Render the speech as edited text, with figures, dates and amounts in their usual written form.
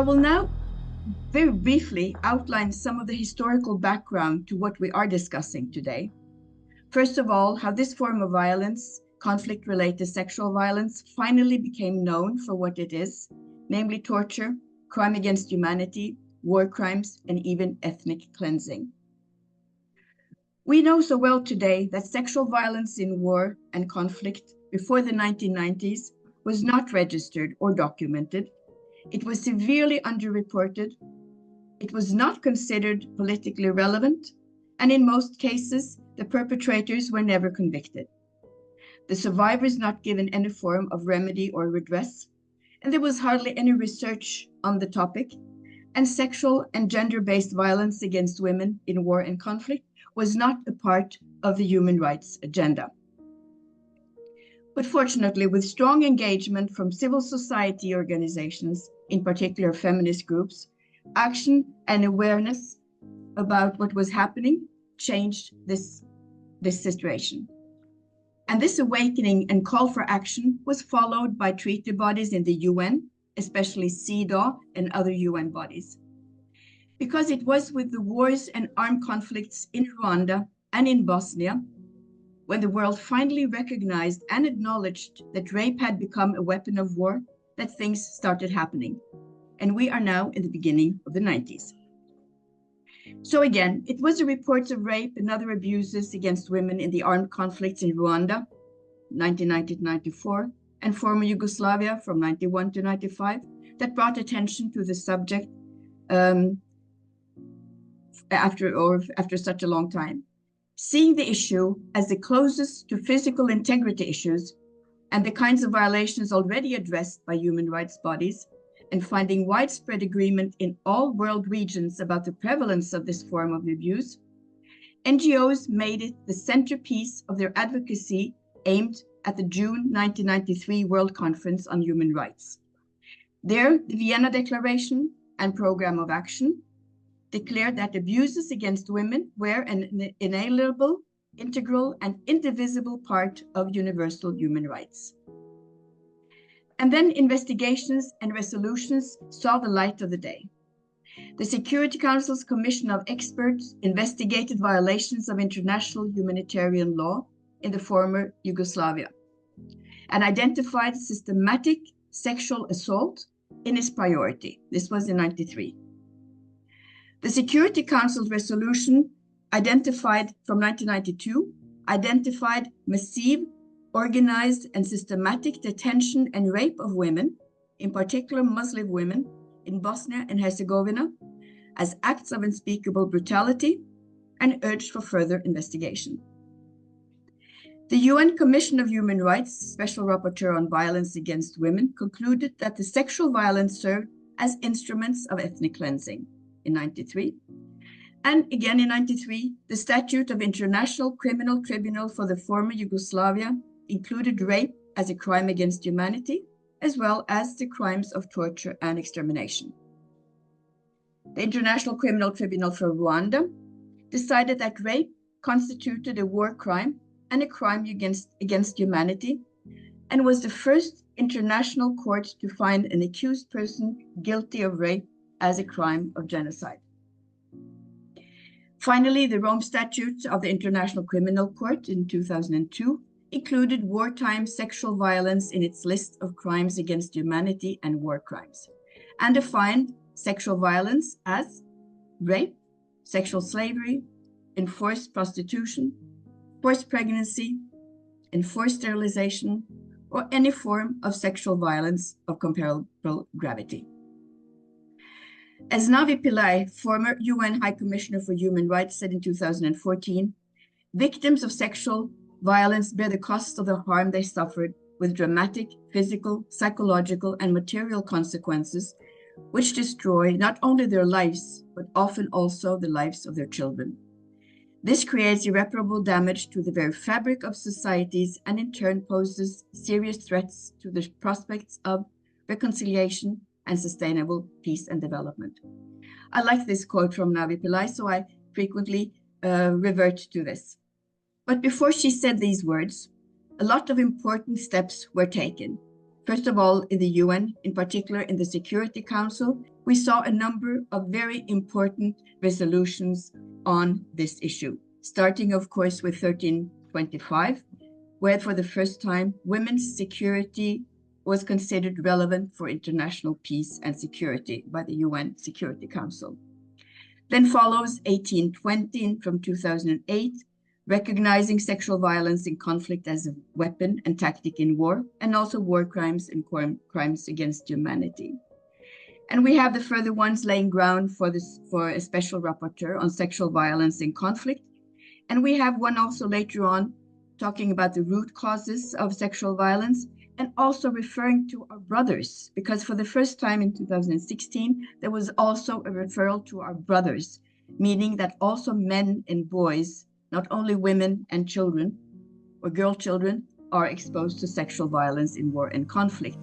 will now very briefly outline some of the historical background to what we are discussing today. First of all, how this form of violence, conflict-related sexual violence, finally became known for what it is, namely torture, crime against humanity, war crimes, and even ethnic cleansing. We know so well today that sexual violence in war and conflict before the 1990s was not registered or documented. It was severely underreported. It was not considered politically relevant, and in most cases, the perpetrators were never convicted. The survivors not given any form of remedy or redress, and there was hardly any research on the topic, and sexual and gender-based violence against women in war and conflict was not a part of the human rights agenda. But fortunately, with strong engagement from civil society organizations, in particular feminist groups, action and awareness about what was happening changed this situation. And this awakening and call for action was followed by treaty bodies in the UN, especially CEDAW and other UN bodies. Because it was with the wars and armed conflicts in Rwanda and in Bosnia, when the world finally recognized and acknowledged that rape had become a weapon of war, that things started happening. And we are now in the beginning of the 90s. So again, it was the reports of rape and other abuses against women in the armed conflicts in Rwanda, 1990 to 94, and former Yugoslavia from 91 to 95, that brought attention to the subject after such a long time. Seeing the issue as the closest to physical integrity issues and the kinds of violations already addressed by human rights bodies, and finding widespread agreement in all world regions about the prevalence of this form of abuse, NGOs made it the centerpiece of their advocacy aimed at the June 1993 World Conference on Human Rights. There, the Vienna Declaration and Program of Action declared that abuses against women were an inalienable, integral, and indivisible part of universal human rights. And then investigations and resolutions saw the light of the day. The Security Council's Commission of Experts investigated violations of international humanitarian law in the former Yugoslavia and identified systematic sexual assault in its priority. This was in 93. The Security Council's resolution from 1992 identified massive, organized and systematic detention and rape of women, in particular Muslim women, in Bosnia and Herzegovina, as acts of unspeakable brutality, and urged for further investigation. The UN Commission of Human Rights, Special Rapporteur on Violence Against Women, concluded that the sexual violence served as instruments of ethnic cleansing in 93. And again in 93, the Statute of International Criminal Tribunal for the former Yugoslavia included rape as a crime against humanity, as well as the crimes of torture and extermination. The International Criminal Tribunal for Rwanda decided that rape constituted a war crime and a crime against humanity, and was the first international court to find an accused person guilty of rape as a crime of genocide. Finally, the Rome Statute of the International Criminal Court in 2002 included wartime sexual violence in its list of crimes against humanity and war crimes, and defined sexual violence as rape, sexual slavery, enforced prostitution, forced pregnancy, enforced sterilization, or any form of sexual violence of comparable gravity. As Navi Pillay, former UN High Commissioner for Human Rights, said in 2014, victims of sexual violence bear the cost of the harm they suffered with dramatic physical, psychological, and material consequences, which destroy not only their lives, but often also the lives of their children. This creates irreparable damage to the very fabric of societies and in turn poses serious threats to the prospects of reconciliation and sustainable peace and development. I like this quote from Navi Pillay, so I frequently revert to this. But before she said these words, a lot of important steps were taken. First of all, in the UN, in particular in the Security Council, we saw a number of very important resolutions on this issue, starting, of course, with 1325, where for the first time, women's security was considered relevant for international peace and security by the UN Security Council. Then follows 1820 from 2008, recognizing sexual violence in conflict as a weapon and tactic in war, and also war crimes and crimes against humanity. And we have the further ones laying ground for a special rapporteur on sexual violence in conflict. And we have one also later on talking about the root causes of sexual violence, and also referring to our brothers, because for the first time in 2016, there was also a referral to our brothers, meaning that also men and boys, not only women and children or girl children, are exposed to sexual violence in war and conflict.